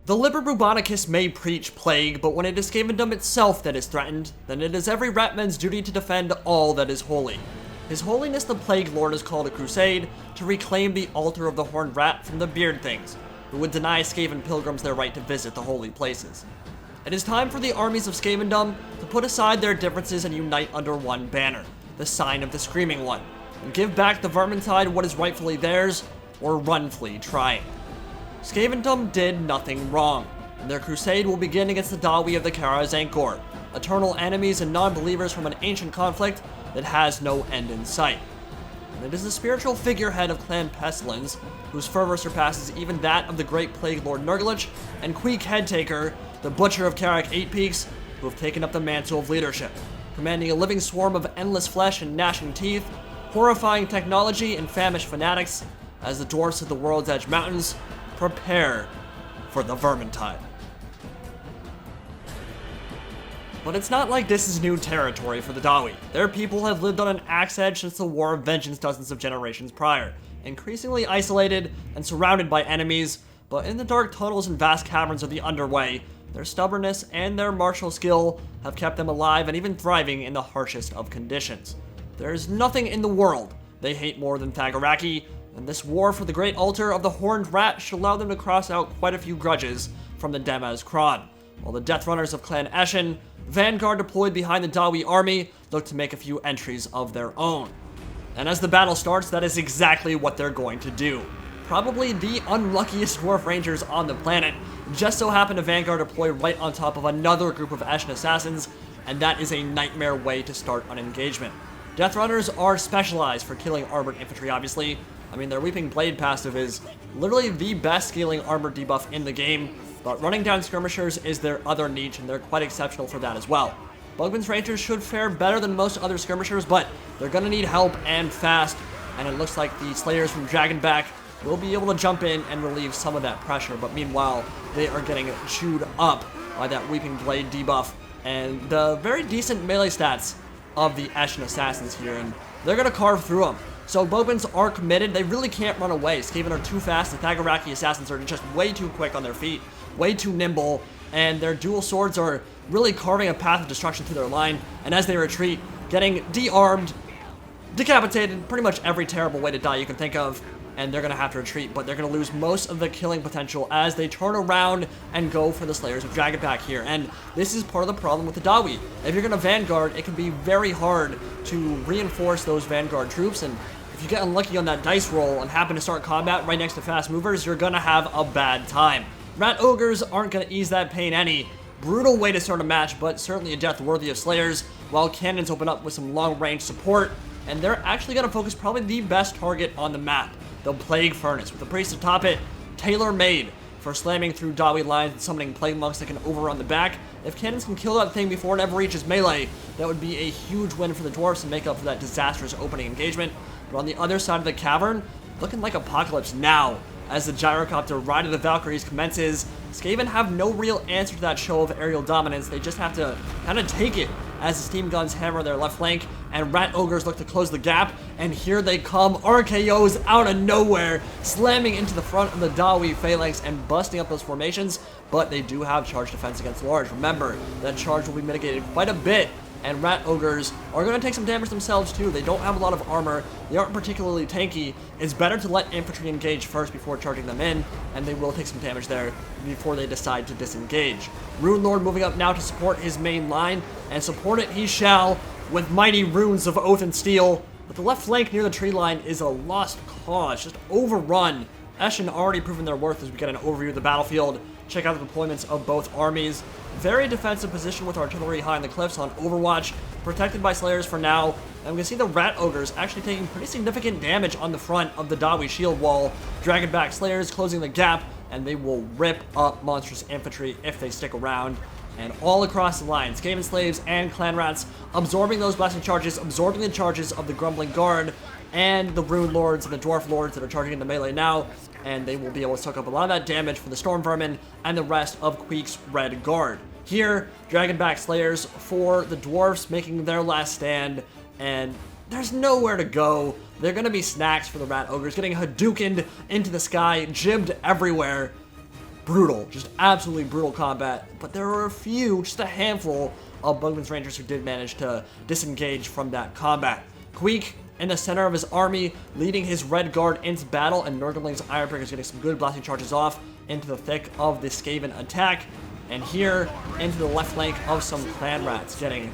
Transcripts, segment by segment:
The Liber Bubonicus may preach plague, but when it is Skavendom itself that is threatened, then it is every ratman's duty to defend all that is holy. His Holiness the Plague Lord has called a crusade to reclaim the altar of the Horned Rat from the Beard Things, who would deny Skaven pilgrims their right to visit the holy places. It is time for the armies of Skavendom to put aside their differences and unite under one banner, the sign of the Screaming One, and give back the vermintide what is rightfully theirs, or run flee trying. Skavendom did nothing wrong, and their crusade will begin against the Dawi of the Kara Zankor, eternal enemies and non-believers from an ancient conflict that has no end in sight. And it is the spiritual figurehead of Clan Pestilence, whose fervor surpasses even that of the great Plague Lord Nurglich and Queek Headtaker, the Butcher of Karak Eight Peaks, who have taken up the mantle of leadership, commanding a living swarm of endless flesh and gnashing teeth, horrifying technology and famished fanatics, as the Dwarfs of the World's Edge Mountains prepare for the vermintide. But it's not like this is new territory for the Dawi. Their people have lived on an axe edge since the War of Vengeance dozens of generations prior, increasingly isolated and surrounded by enemies, but in the dark tunnels and vast caverns of the Underway, their stubbornness and their martial skill have kept them alive and even thriving in the harshest of conditions. There is nothing in the world they hate more than Thagaraki, and this war for the great altar of the Horned Rat should allow them to cross out quite a few grudges from the Demaz Kron, while the Death Runners of Clan Eshin, vanguard deployed behind the Dawi army, look to make a few entries of their own. And as the battle starts, that is exactly what they're going to do. Probably the unluckiest Dwarf Rangers on the planet just so happen to vanguard deploy right on top of another group of Eshin assassins, and that is a nightmare way to start an engagement. Death Runners are specialized for killing armored infantry, obviously. I mean, their Weeping Blade passive is literally the best scaling armor debuff in the game, but running down skirmishers is their other niche, and they're quite exceptional for that as well. Bugman's Rangers should fare better than most other skirmishers, but they're gonna need help and fast, and it looks like the Slayers from Dragonback will be able to jump in and relieve some of that pressure, but meanwhile, they are getting chewed up by that Weeping Blade debuff, and the very decent melee stats of the Eshin assassins here, and they're gonna carve through them. So Bogmans are committed, they really can't run away. Skaven are too fast, the Thagaraki assassins are just way too quick on their feet, way too nimble, and their dual swords are really carving a path of destruction through their line, and as they retreat, getting de-armed, decapitated, pretty much every terrible way to die you can think of, and they're gonna have to retreat, but they're gonna lose most of the killing potential as they turn around and go for the Slayers of Dragonback here. And this is part of the problem with the Dawi. If you're gonna vanguard, it can be very hard to reinforce those vanguard troops, and if you get unlucky on that dice roll and happen to start combat right next to fast movers, you're gonna have a bad time. Rat Ogres aren't gonna ease that pain any. Brutal way to start a match, but certainly a death worthy of Slayers, while cannons open up with some long-range support, and they're actually gonna focus probably the best target on the map, the Plague Furnace, with the priest atop it, tailor-made for slamming through Dawi lines and summoning Plague Monks that can overrun the back. If cannons can kill that thing before it ever reaches melee, that would be a huge win for the Dwarfs and make up for that disastrous opening engagement. But on the other side of the cavern, looking like Apocalypse Now, as the gyrocopter Ride of the Valkyries commences. Skaven have no real answer to that show of aerial dominance. They just have to kind of take it as the steam guns hammer their left flank, and Rat Ogres look to close the gap, and here they come, RKOs out of nowhere, slamming into the front of the Dawi phalanx and busting up those formations, but they do have charge defense against large. Remember, that charge will be mitigated quite a bit, and Rat Ogres are going to take some damage themselves too. They don't have a lot of armor, they aren't particularly tanky. It's better to let infantry engage first before charging them in, and they will take some damage there before they decide to disengage. Rune Lord moving up now to support his main line, and support it he shall with mighty runes of Oath and Steel. But the left flank near the tree line is a lost cause, just overrun. Eshin already proven their worth as we get an overview of the battlefield. Check out the deployments of both armies. Very defensive position with artillery high in the cliffs on Overwatch, protected by Slayers for now. And we can see the Rat Ogres actually taking pretty significant damage on the front of the Dawi shield wall. Dragonback Slayers closing the gap, and they will rip up monstrous infantry if they stick around. And all across the line, Skaven Slaves and Clan Rats absorbing those blessing charges, absorbing the charges of the Grumbling Guard, and the Rune Lords and the Dwarf Lords that are charging into melee now, and they will be able to soak up a lot of that damage for the Storm Vermin and the rest of Queek's Red Guard. Here, Dragonback Slayers for the Dwarfs making their last stand, and there's nowhere to go. They're going to be snacks for the Rat Ogres, getting Hadoukened into the sky, jibbed everywhere. brutal, just absolutely brutal combat. But there were a few, just a handful of Bugman's Rangers who did manage to disengage from that combat. Queek in the center of his army, leading his Red Guard into battle, and Nurgling's Ironbreaker is getting some good blasting charges off into the thick of the Skaven attack. And here, into the left flank of some Clan Rats, getting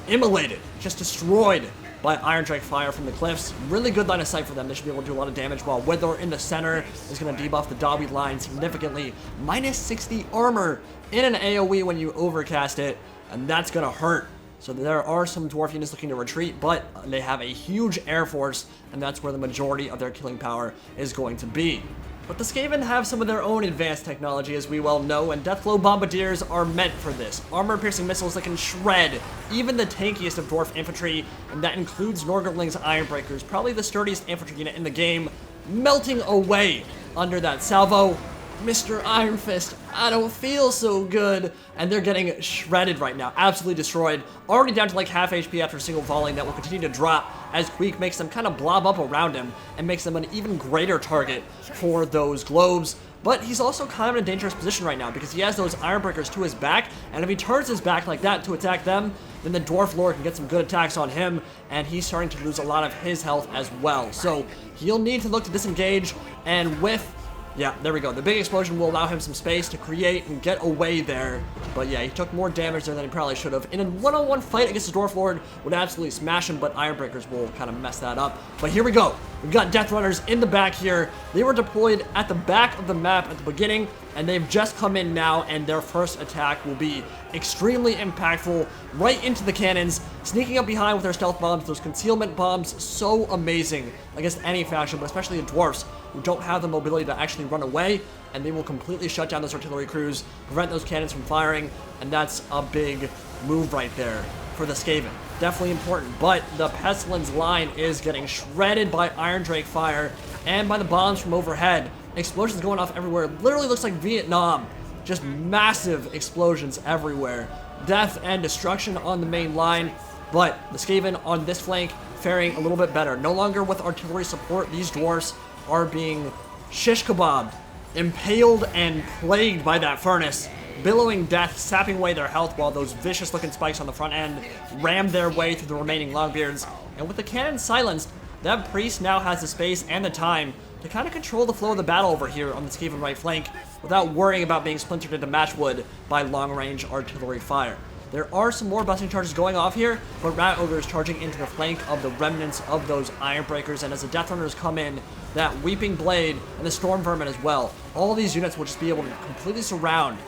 immolated, just destroyed by Iron Drake fire from the cliffs. Really good line of sight for them. They should be able to do a lot of damage, while Wither in the center is going to debuff the Dobby line significantly. Minus 60 armor in an AoE when you overcast it, and that's going to hurt. So there are some Dwarf units looking to retreat, but they have a huge air force, and that's where the majority of their killing power is going to be. But the Skaven have some of their own advanced technology, as we well know, and Deathblow Bombardiers are meant for this. Armor-piercing missiles that can shred even the tankiest of Dwarf infantry, and that includes Nurgling's Ironbreakers, probably the sturdiest infantry unit in the game, melting away under that salvo. Mr. Iron Fist, I don't feel so good. And they're getting shredded right now, absolutely destroyed. Already down to like half HP after a single volley, that will continue to drop as Queek makes them kind of blob up around him and makes them an even greater target for those globes. But he's also kind of in a dangerous position right now because he has those Ironbreakers to his back, and if he turns his back like that to attack them, then the Dwarf Lord can get some good attacks on him, and he's starting to lose a lot of his health as well. So he'll need to look to disengage, and with... yeah, there we go. The big explosion will allow him some space to create and get away there. But yeah, he took more damage there than he probably should have. In a one-on-one fight against the Dwarf Lord, would absolutely smash him, but Ironbreakers will kind of mess that up. But here we go. We've got Death Runners in the back here. They were deployed at the back of the map at the beginning, and they've just come in now, and their first attack will be extremely impactful right into the cannons, sneaking up behind with their stealth bombs, those concealment bombs, so amazing against any faction, but especially the Dwarfs, who don't have the mobility to actually run away, and they will completely shut down those artillery crews, prevent those cannons from firing, and that's a big move right there for the Skaven. Definitely important, but the Pestilence line is getting shredded by Iron Drake fire and by the bombs from overhead. Explosions going off everywhere. It literally looks like Vietnam. Just massive explosions everywhere. Death and destruction on the main line, but the Skaven on this flank faring a little bit better. No longer with artillery support, these Dwarfs are being shish kebabbed, impaled and plagued by that furnace, billowing death, sapping away their health, while those vicious looking spikes on the front end ram their way through the remaining Longbeards. And with the cannon silenced, that priest now has the space and the time to kind of control the flow of the battle over here on the Skaven right flank without worrying about being splintered into matchwood by long-range artillery fire. There are some more busting charges going off here, but Rat Ogre is charging into the flank of the remnants of those Ironbreakers, and as the Death Runners come in, that Weeping Blade and the Storm Vermin as well, all these units will just be able to completely surround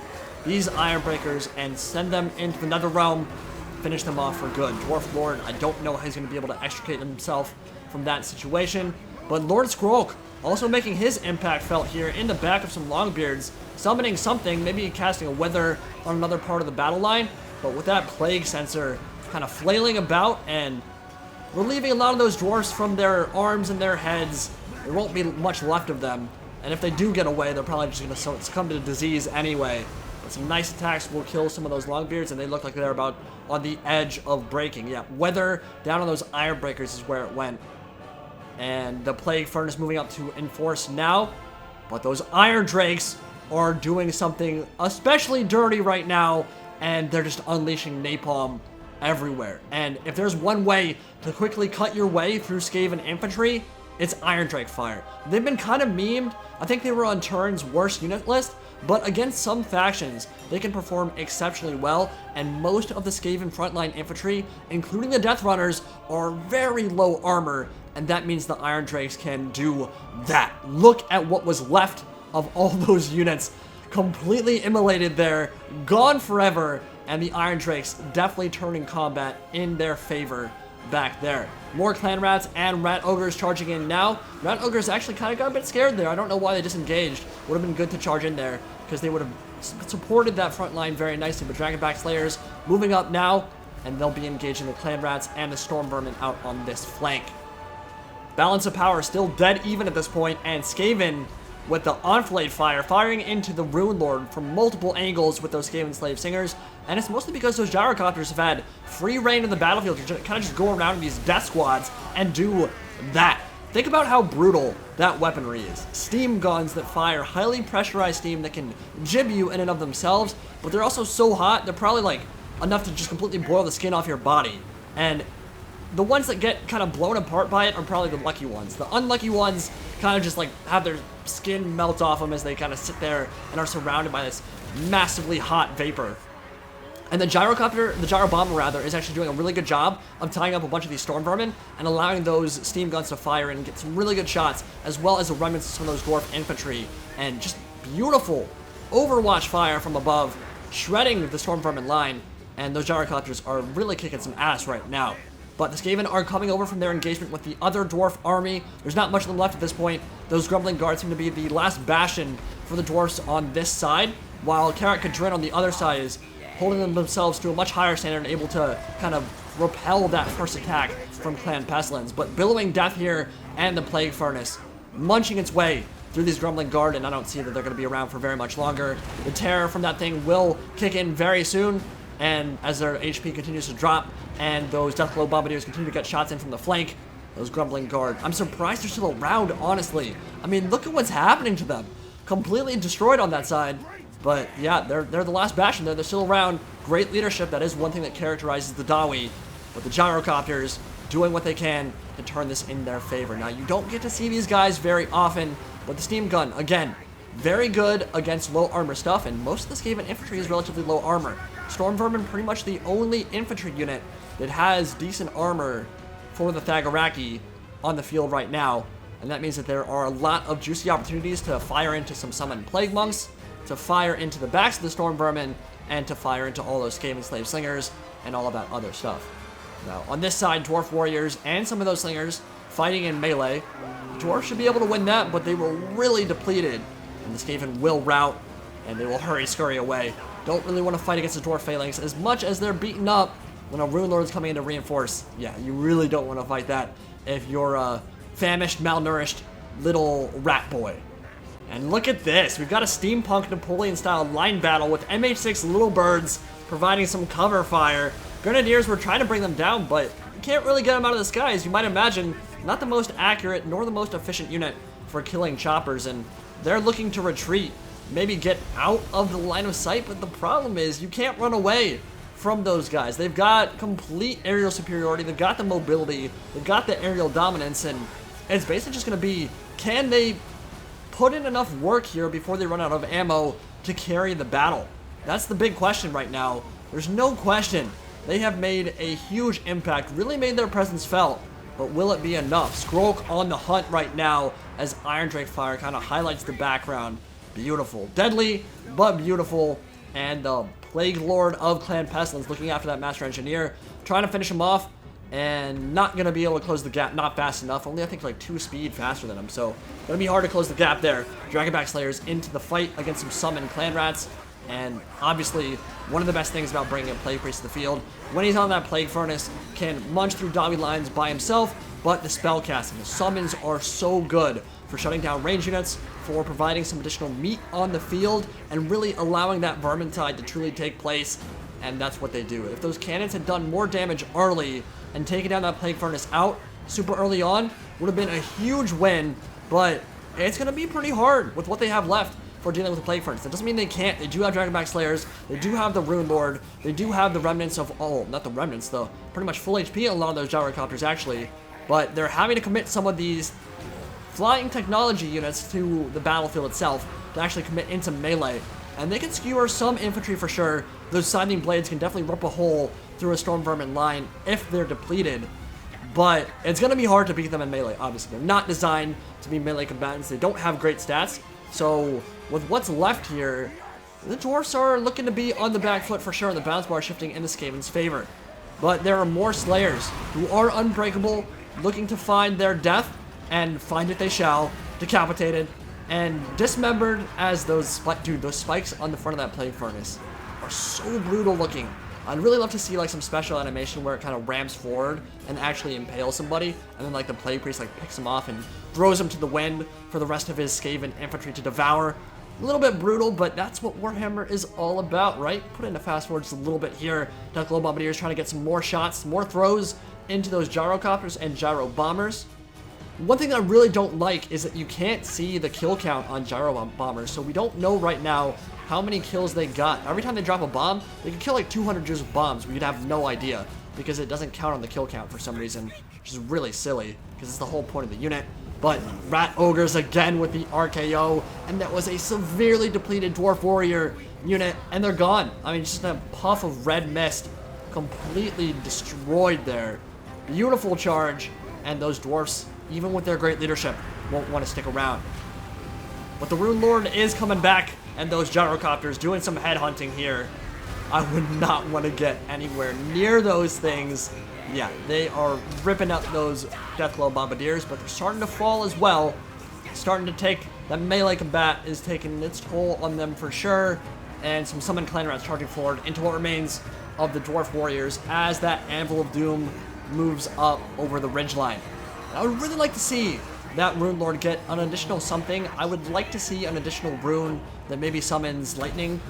these Ironbreakers and send them into the Nether Realm, finish them off for good. Dwarf Lord, I don't know how he's going to be able to extricate himself from that situation, but Lord Skrolk also making his impact felt here in the back of some Longbeards, summoning something, maybe casting a Wither on another part of the battle line, but with that Plague Sensor kind of flailing about and relieving a lot of those Dwarfs from their arms and their heads. There won't be much left of them, and if they do get away, they're probably just going to succumb to the disease anyway. But some nice attacks will kill some of those Longbeards, and they look like they're about on the edge of breaking. Yeah, Weather down on those Ironbreakers is where it went. And the Plague Furnace moving up to enforce now. But those Iron Drakes are doing something especially dirty right now, and they're just unleashing napalm everywhere. And if there's one way to quickly cut your way through Skaven infantry, it's Iron Drake fire. They've been kind of memed. I think they were on Turn's worst unit list, but against some factions, they can perform exceptionally well, and most of the Skaven frontline infantry, including the Death Runners, are very low armor, and that means the Iron Drakes can do that. Look at what was left of all those units, completely immolated there, gone forever, and the Iron Drakes definitely turning combat in their favor back there. More Clan Rats and Rat Ogres charging in now. Rat Ogres actually kind of got a bit scared there. I don't know why they disengaged. Would have been good to charge in there because they would have supported that front line very nicely. But Dragonback Slayers moving up now, and they'll be engaging the Clan Rats and the Storm Vermin out on this flank. Balance of power still dead even at this point, and Skaven with the Enfilade fire firing into the Rune Lord from multiple angles with those Skaven Slave Singers, and it's mostly because those Gyrocopters have had free reign in the battlefield to kind of just go around these death squads and do that. Think about how brutal that weaponry is. Steam guns that fire highly pressurized steam that can jib you in and of themselves, but they're also so hot, they're probably like enough to just completely boil the skin off your body. And the ones that get kind of blown apart by it are probably the lucky ones. The unlucky ones kind of just like have their skin melt off them as they kind of sit there and are surrounded by this massively hot vapor. And the gyro bomber rather, is actually doing a really good job of tying up a bunch of these storm vermin and allowing those steam guns to fire and get some really good shots, as well as the remnants of some of those dwarf infantry, and just beautiful Overwatch fire from above, shredding the storm vermin line, and those gyrocopters are really kicking some ass right now. But the Skaven are coming over from their engagement with the other dwarf army. There's not much of them left at this point. Those grumbling guards seem to be the last bastion for the dwarfs on this side, while Karak Kadrin on the other side is holding themselves to a much higher standard and able to kind of repel that first attack from Clan Pestilence. But billowing death here and the Plague Furnace munching its way through these grumbling guard, and I don't see that they're going to be around for very much longer. The terror from that thing will kick in very soon, and as their HP continues to drop and those Deathglow Bombardiers continue to get shots in from the flank, those grumbling guard, I'm surprised they're still around, honestly. I mean, look at what's happening to them. Completely destroyed on that side. But yeah, they're the last bastion there. They're still around. Great leadership. That is one thing that characterizes the Dawi. But the gyrocopters doing what they can to turn this in their favor. Now, you don't get to see these guys very often, but the steam gun, again, very good against low armor stuff, and most of the Skaven infantry is relatively low armor. Storm Vermin pretty much the only infantry unit that has decent armor for the Thagaraki on the field right now, and that means that there are a lot of juicy opportunities to fire into some summoned Plague Monks, to fire into the backs of the Storm Vermin, and to fire into all those Skaven Slave Slingers, and all of that other stuff. Now, on this side, Dwarf Warriors and some of those Slingers fighting in melee. Dwarf should be able to win that, but they were really depleted, and the Skaven will rout, and they will scurry away. Don't really want to fight against the Dwarf Phalanx as much as they're beaten up when a Rune Lord's coming in to reinforce. Yeah, you really don't want to fight that if you're a famished, malnourished little rat boy. And look at this. We've got a steampunk Napoleon-style line battle with MH6 little birds providing some cover fire. Grenadiers were trying to bring them down, but you can't really get them out of the sky. As you might imagine, not the most accurate nor the most efficient unit for killing choppers, and they're looking to retreat, maybe get out of the line of sight, but the problem is you can't run away from those guys. They've got complete aerial superiority, they've got the mobility, they've got the aerial dominance, and it's basically just going to be, can they put in enough work here before they run out of ammo to carry the battle? That's the big question right now. There's no question. They have made a huge impact, really made their presence felt, but will it be enough? Skrulk on the hunt right now as Iron Drake Fire kind of highlights the background. Beautiful. Deadly, but beautiful. And the Plague Lord of Clan Pestilence looking after that Master Engineer, trying to finish him off, and not going to be able to close the gap, not fast enough. Only, I think, like 2 speed faster than him, so going to be hard to close the gap there. Dragonback Slayers into the fight against some summoned Clan Rats, and obviously, one of the best things about bringing a Plague Priest to the field, when he's on that Plague Furnace, can munch through Dawi lines by himself, but the spell casting, the summons are so good for shutting down range units, for providing some additional meat on the field, and really allowing that vermintide to truly take place, and that's what they do. If those cannons had done more damage early and taken down that Plague Furnace out super early on, would have been a huge win, but it's going to be pretty hard with what they have left for dealing with the Plague Furnace. That doesn't mean they can't. They do have Dragonback Slayers, they do have the Rune Lord, they do have the remnants of, not the remnants though, pretty much full HP on a lot of those gyrocopters actually, but they're having to commit some of these flying technology units to the battlefield itself to actually commit into melee. And they can skewer some infantry for sure. Those Scything Blades can definitely rip a hole through a Storm Vermin line if they're depleted. But it's going to be hard to beat them in melee, obviously. They're not designed to be melee combatants. They don't have great stats. So with what's left here, the Dwarfs are looking to be on the back foot for sure. The bounce bar shifting in the Skaven's favor. But there are more Slayers who are unbreakable, looking to find their death, and find it they shall, decapitated, and dismembered as those spikes on the front of that Plague Furnace are so brutal looking. I'd really love to see like some special animation where it kind of rams forward and actually impales somebody, and then like the Plague Priest like picks him off and throws him to the wind for the rest of his Skaven infantry to devour. A little bit brutal, but that's what Warhammer is all about, right? Put in a fast forward just a little bit here. Deathglow Bombardiers trying to get some more shots, more throws into those gyrocopters and gyro bombers. One thing I really don't like is that you can't see the kill count on gyro bombers, so we don't know right now how many kills they got. Every time they drop a bomb, they can kill like 200 just bombs. We'd have no idea because it doesn't count on the kill count for some reason, which is really silly because it's the whole point of the unit. But Rat Ogres again with the RKO, and that was a severely depleted Dwarf Warrior unit, and they're gone. I mean, just a puff of red mist, completely destroyed there. Beautiful charge, and those Dwarfs, even with their great leadership, won't want to stick around. But the Rune Lord is coming back, and those gyrocopters doing some headhunting here. I would not want to get anywhere near those things. Yeah, they are ripping up those Deathglow Bombardiers, but they're starting to fall as well. Starting to take, that melee combat is taking its toll on them for sure. And some Summoned Clan Rats charging forward into what remains of the Dwarf Warriors as that Anvil of Doom moves up over the ridgeline. I would really like to see that Rune Lord get an additional something. I would like to see an additional rune that maybe summons lightning.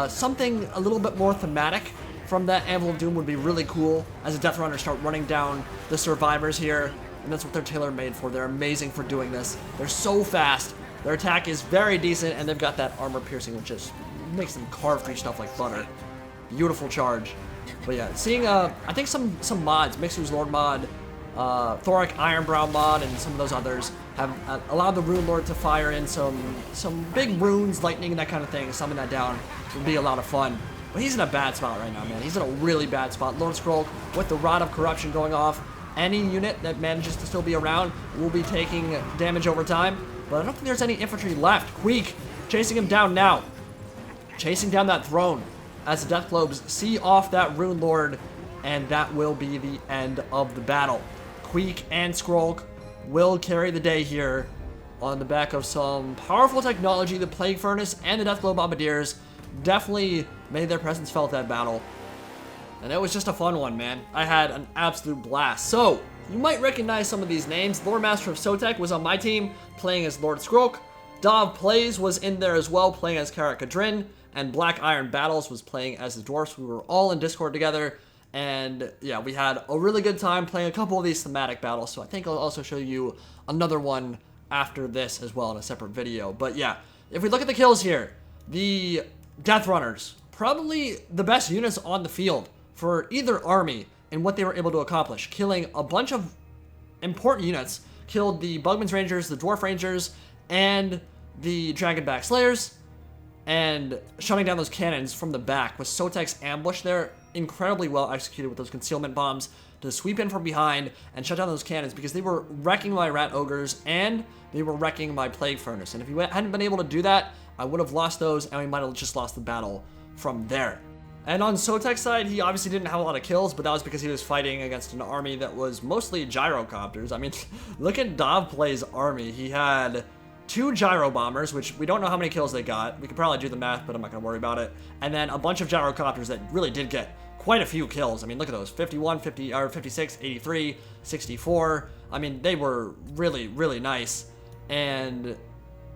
Something a little bit more thematic from that Anvil of Doom would be really cool as the Death Runners start running down the survivors here. And that's what they're tailor-made for. They're amazing for doing this. They're so fast. Their attack is very decent, and they've got that armor piercing, which just makes them carve through stuff like butter. Beautiful charge. But yeah, seeing, I think some mods, Mixer's Lord mod, Thoric Ironbrow mod, and some of those others have allowed the Rune Lord to fire in some big runes, lightning, that kind of thing. Summon that down would be a lot of fun. But he's in a bad spot right now, man. He's in a really bad spot. Lord Scroll with the Rod of Corruption going off. Any unit that manages to still be around will be taking damage over time. But I don't think there's any infantry left. Queek chasing him down now. Chasing down that throne as the Death Globes see off that Rune Lord, and that will be the end of the battle. Queek and Skrulk will carry the day here on the back of some powerful technology. The Plague Furnace and the Deathglow Bombardiers definitely made their presence felt at that battle. And it was just a fun one, man. I had an absolute blast. So, you might recognize some of these names. Lord Master of Sotek was on my team, playing as Lord Skrulk. Dov Plays was in there as well, playing as Karak Kadrin. And Black Iron Battles was playing as the Dwarfs. We were all in Discord together. And yeah, we had a really good time playing a couple of these thematic battles. So I think I'll also show you another one after this as well in a separate video. But yeah, if we look at the kills here, the Death Runners, probably the best units on the field for either army and what they were able to accomplish. Killing a bunch of important units. Killed the Bugman's Rangers, the Dwarf Rangers, and the Dragonback Slayers. And shutting down those cannons from the back with Sotek's ambush there. Incredibly well executed with those concealment bombs to sweep in from behind and shut down those cannons because they were wrecking my Rat Ogres and they were wrecking my Plague Furnace. And if we hadn't been able to do that, I would have lost those and we might have just lost the battle from there. And on Sotek's side, he obviously didn't have a lot of kills, but that was because he was fighting against an army that was mostly gyrocopters. I mean, look at Dov Play's army. He had 2 gyro bombers, which we don't know how many kills they got. We could probably do the math, but I'm not going to worry about it. And then a bunch of gyrocopters that really did get quite a few kills. I mean, look at those. 51, 50, or 56, 83, 64. I mean, they were really, really nice. And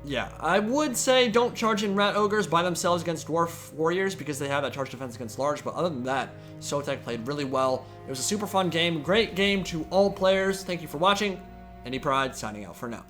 yeah, I would say don't charge in Rat Ogres by themselves against Dwarf Warriors because they have that charge defense against large. But other than that, Sotek played really well. It was a super fun game. Great game to all players. Thank you for watching. Any Pride signing out for now.